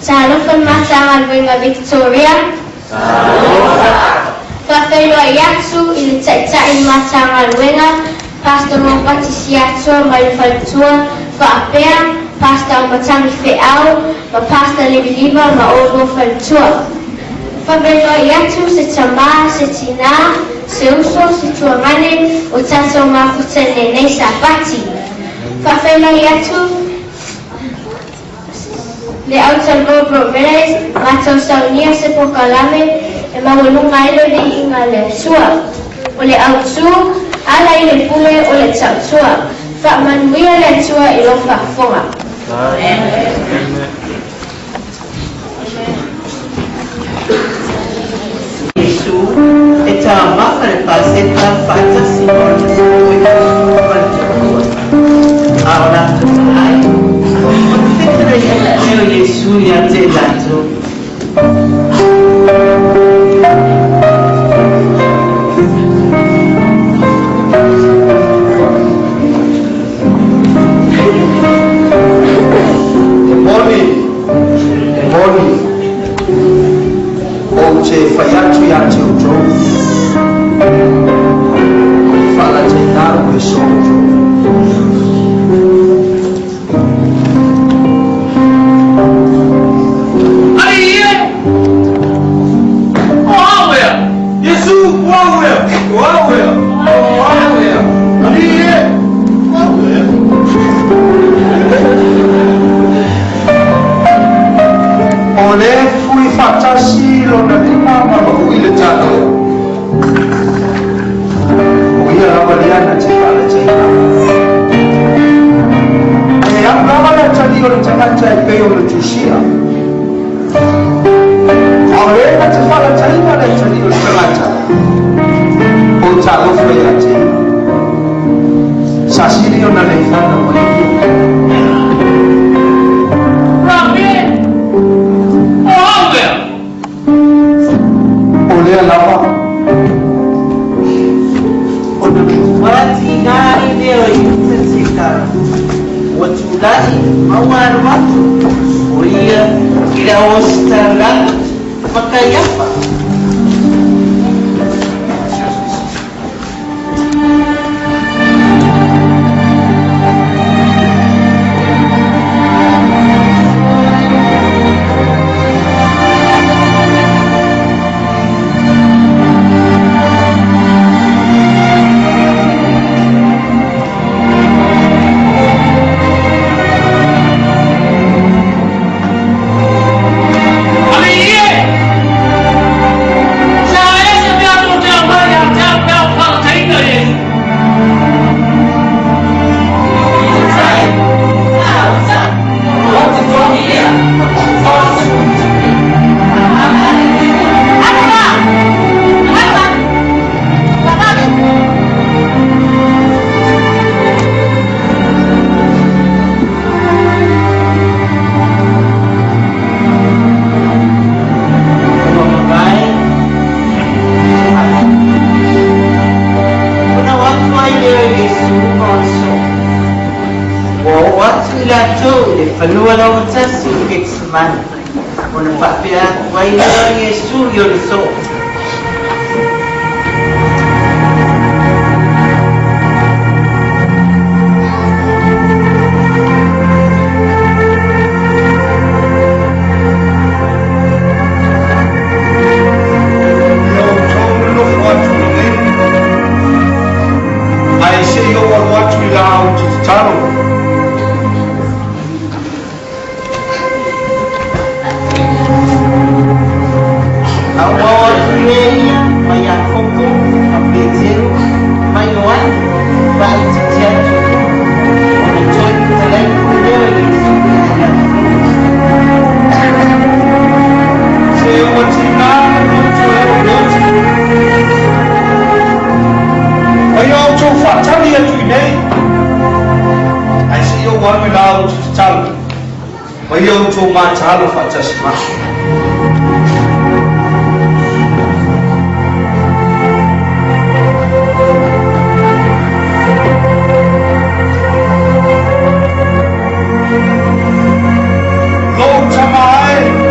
Salofan Matang Alwinga Victoria. Fafelo Ayatsu il Tsaitsain Matang Alwinga. Pastor Mopatisiatsu Malfaltua Faapea. Pastor Matang Feau. Pastor Libiliva Maodo Faltua. Fafelo Ayatsu Setsama Setina. Seuso Situamane. Utaso Makutene Nesa Pati. Fafelo Ayatsu le autalvo proveres mato saunia se pokalame e mawulunga ile li inga le sua o le autsu ala ile pule o le tsatsua fa manuia le sua ilo fa fonga Yesu eta makare paseta fata simon ahora Pero Yesu ya te lanzó. Morning. Oche fayatu ya chotro. Fala chetar o sojo. Ole fui fatasi lo na mama ba ile tano. Oya abaliana chikala chika. Amgama na chadi lo chakacha pe lo tushia. Aweka chifala chaima na chadi lo chakacha. Ota lo fya chi. Sasiri lo na lefana mo. Lapa Wati ngari leo yutesika watulani mawar watu uria kila ostara makayapa Falua la utasi keksimani unapapia waila Yesu yoriso I say you will watch me down to the tunnel. Io tu mangialo faccia smash. Lord Tamai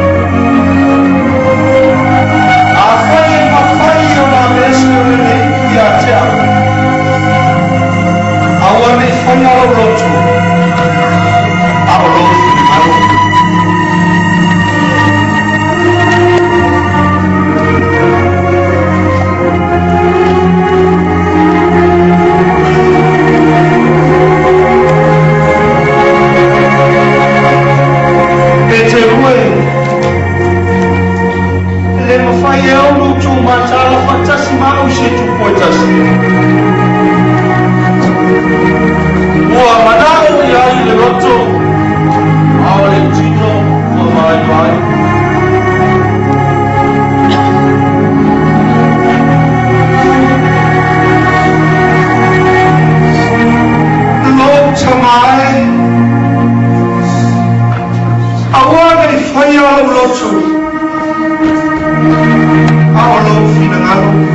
whaiaro lotu. Ao lotu ni marofu.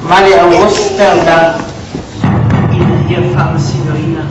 Maria Augusta da Ilha Fama Signorina.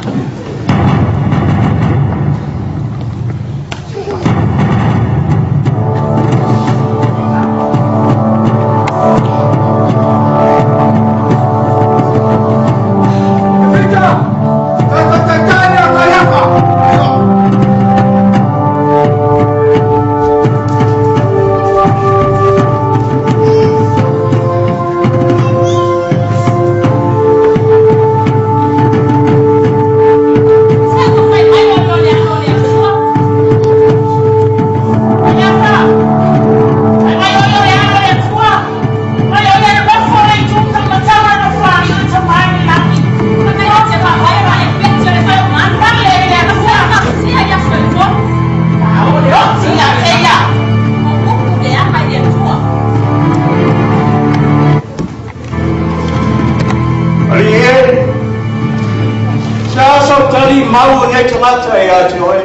Mau ni kamata ya joy.